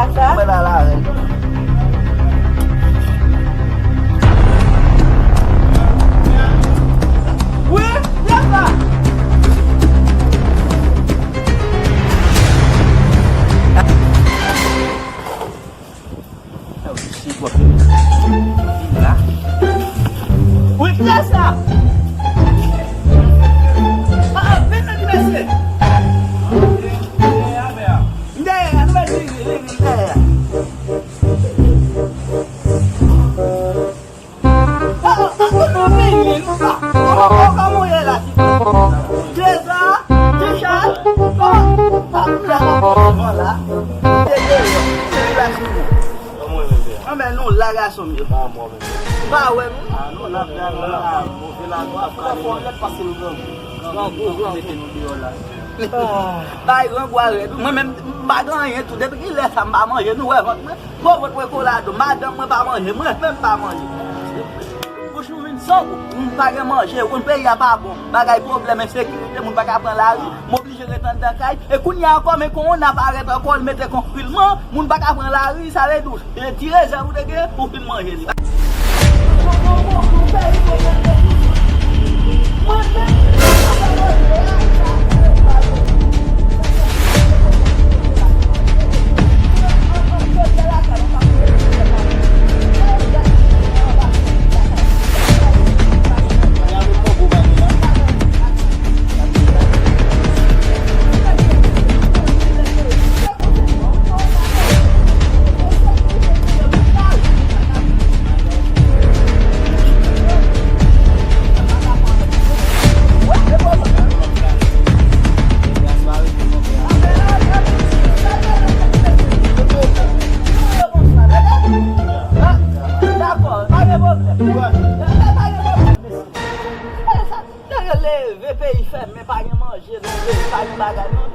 biasa. Belah. Weh, biasa. Sibuk. Inilah. Weh, biasa. Benar di biasa. Nde, anu basi, nde. Kamu ya lah. Jesa, Jesa. Voilà. Mais non, la garçon mieux. Bah ouais, non, la Baik orang gua memang bagang yang tu dia pergi lah sama manger nu apa. Kau buat kau lah tu madam apa manger, memang apa manger. Bos nu min song, pakai manger, kun pay apa pun. Bagai problem sécurité mun pakai apa lari, m'oblige retendre kai. Et kun ya ko me kon na pas arrêter ko mettre kon filmant, mun pakai apa lari, ça les douce. Et tirer ça vous dégage pour film manger.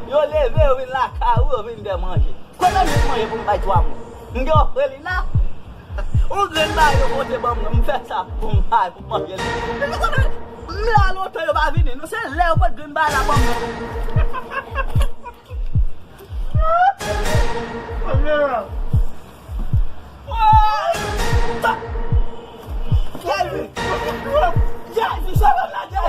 Eu levei eu vim lá cá, eu vim de manger. Quando eu vim manger, vou baixar tua mão. Não ele lá. O grande bairro, eu vou ter bom, não me fez essa pomba, por manger. Lá no outro eu vou vir, não sei, leva para o grande bairro lá, bom. Já, já, já,